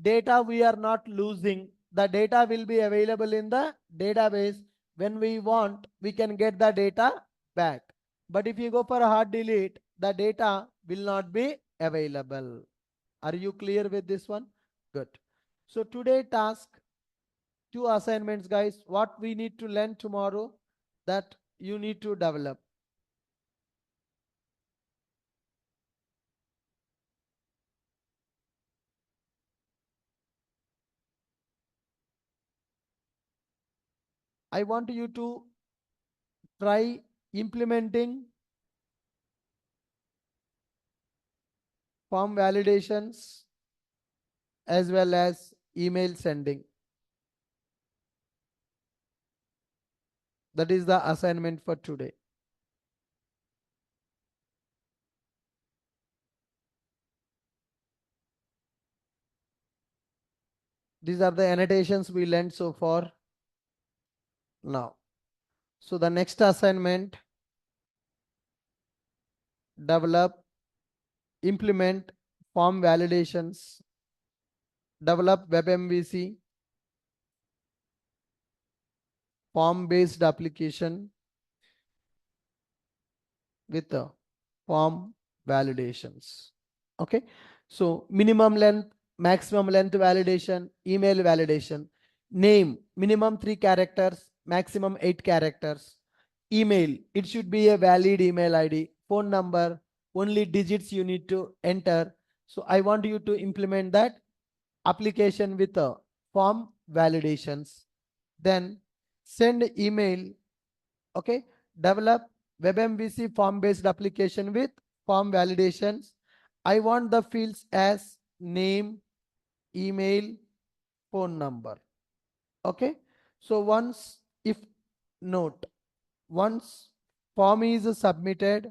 Data we are not losing. The data will be available in the database. When we want, we can get the data back. But if you go for a hard delete, the data will not be available. Are you clear with this one? Good. So today task, two assignments, guys. What we need to learn tomorrow, that you need to develop. I want you to try implementing form validations as well as email sending. That is the assignment for today. These are the annotations we learned so far now. So the next assignment, develop, implement form validations, develop WebMVC, form-based application with the form validations. Okay. So minimum length, maximum length validation, email validation, name, minimum 3 characters, maximum 8 characters, email, it should be a valid email ID, phone number, only digits you need to enter. So I want you to implement that application with a form validations. Then send email. Okay. Develop WebMVC form-based application with form validations. I want the fields as name, email, phone number. Okay. So if note, once form is submitted,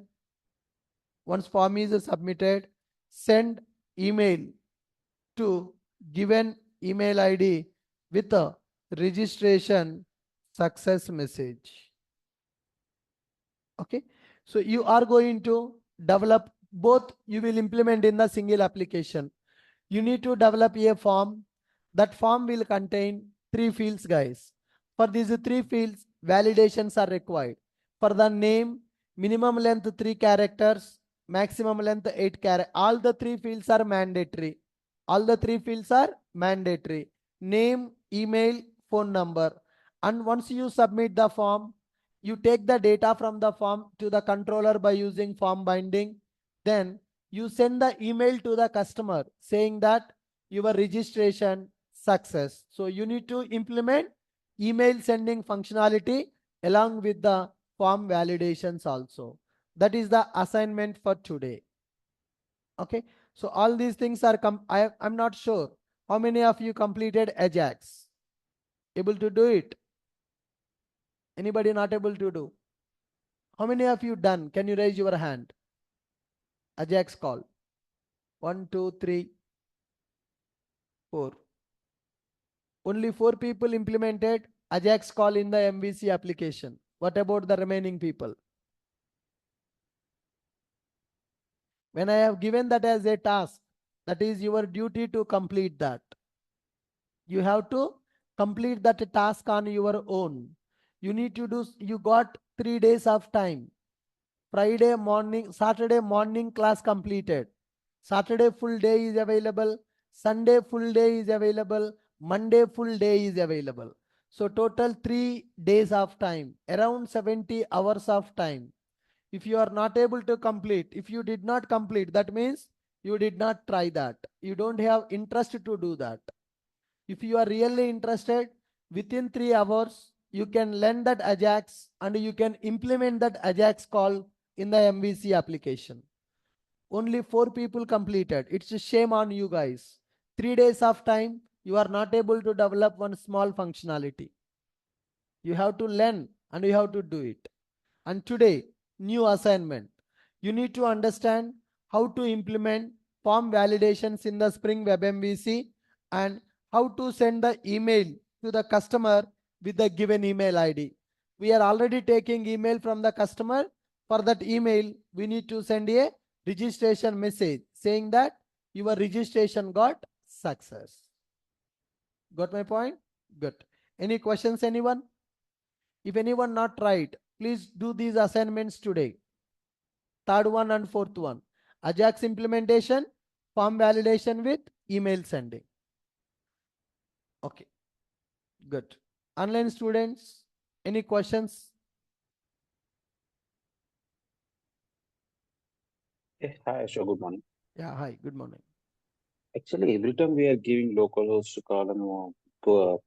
send email to given email ID with a registration success message. Okay. So you are going to develop both, you will implement in the single application. You need to develop a form. That form will contain 3 fields, guys. For these 3 fields, validations are required. For the name, minimum length 3 characters, maximum length 8 characters. All the 3 fields are mandatory. Name, email, phone number. And once you submit the form, you take the data from the form to the controller by using form binding. Then you send the email to the customer saying that your registration success. So you need to implement email sending functionality along with the form validations also. That is the assignment for today. Okay. So all these things are I'm not sure how many of you completed Ajax. Able to do it? Anybody not able to do? How many of you done? Can you raise your hand? Ajax call. 1, 2, 3, 4. Only 4 people implemented Ajax call in the MVC application. What about the remaining people? When I have given that as a task, that is your duty to complete that. You have to complete that task on your own. You need to do, you got 3 days of time. Friday morning, Saturday morning class completed. Saturday full day is available. Sunday full day is available. Monday full day is available. So total 3 days of time, around 70 hours of time. If you are not able to complete, if you did not complete, that means you did not try that. You don't have interest to do that. If you are really interested, within 3 hours, you can learn that Ajax and you can implement that Ajax call in the MVC application. Only 4 people completed. It's a shame on you guys. 3 days of time, you are not able to develop one small functionality. You have to learn and you have to do it. And today, new assignment. You need to understand how to implement form validations in the Spring Web MVC and how to send the email to the customer with the given email ID. We are already taking email from the customer. For that email, we need to send a registration message saying that your registration got success. Got my point? Good. Any questions, anyone? If anyone not tried, please do these assignments today. Third one and fourth one. Ajax implementation, form validation with email sending. Okay, good. Online students, any questions? Hi, Ashok. Good morning. Yeah, hi, good morning. Actually, every time we are giving localhost column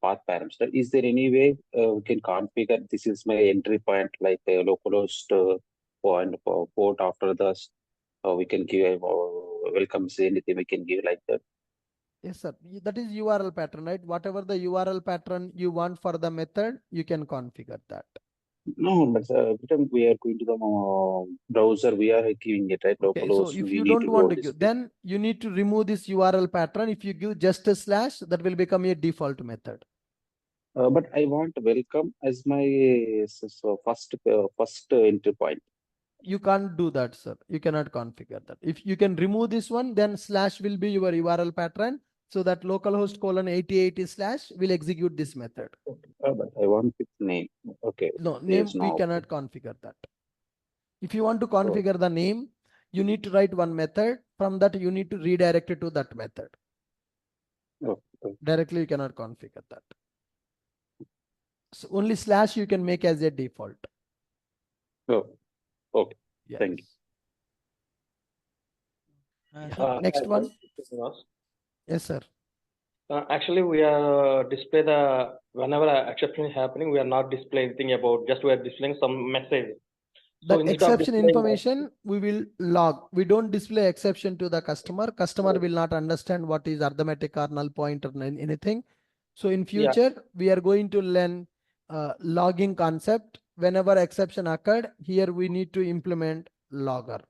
path parameter, is there any way we can configure this is my entry point like a localhost point port after this? We can give welcome say anything we can give like that. Yes, sir. That is URL pattern, right? Whatever the URL pattern you want for the method, you can configure that. No, but every time we are going to the browser, we are giving it right Okay, so localhost. if We you need don't to want go to this give, way. then you need to remove this URL pattern. If you give just a slash, that will become a default method. But I want welcome as my first entry point. you can't do that, sir. You cannot configure that. If you can remove this one, then slash will be your URL pattern. So that localhost colon 8080 slash will execute this method. But I want its name. Okay. No, There's name we no. cannot configure that. If you want to configure the name, you need to write one method. From that, you need to redirect it to that method. Okay. Directly, you cannot configure that. So only slash you can make as a default. Oh, okay. Yes. Thank you. Next one. Yes, sir. Actually, we are display the whenever exception is happening, we are not displaying anything about, just we are displaying some message. The instead of exception displaying information we will log. We don't display exception to the customer. Customer will not understand what is arithmetic or null point or anything. So in future, we are going to learn logging concept. Whenever exception occurred, here we need to implement logger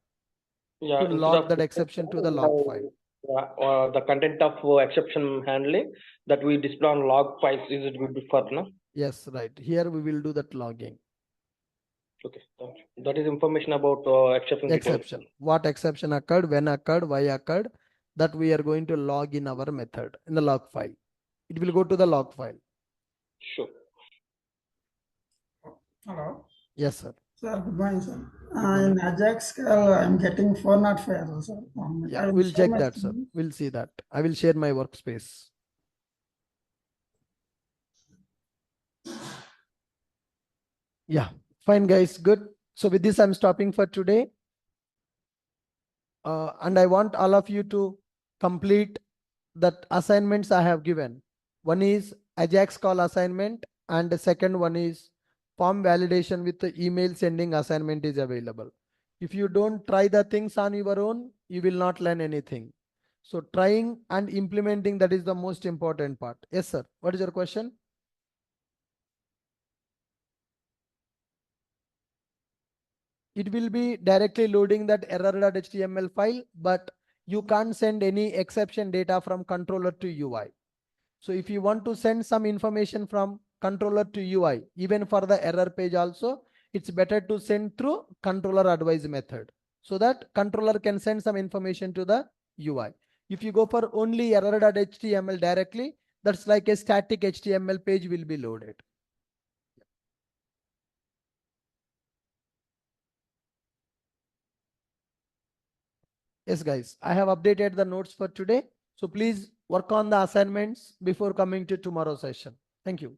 to instead log of that exception to the log file. the content of exception handling that we display on log files, is it good for no? Yes, right. Here we will do that logging. Okay, thank you. That is information about exception details. Exception. What exception occurred, when occurred, why occurred, that we are going to log in our method in the log file. It will go to the log file. Sure. Hello. Yes, sir. Sir, good morning, sir. In Ajax, I'm getting 405, sir. Yeah, I will we'll share check my that, sir. screen. We'll see that. I will share my workspace. Yeah, fine, guys. Good. So with this, I'm stopping for today. And I want all of you to complete that assignments I have given. One is Ajax call assignment, and the second one is form validation with the email sending assignment is available. If you don't try the things on your own, you will not learn anything. So trying and implementing, that is the most important part. Yes, sir. What is your question? It will be directly loading that error.html file, but you can't send any exception data from controller to UI. So if you want to send some information from controller to UI, even for the error page also, it's better to send through controller advise method, so that controller can send some information to the UI. If you go for only error.html directly, that's like a static HTML page will be loaded. Yes, guys, I have updated the notes for today. So please work on the assignments before coming to tomorrow's session. Thank you.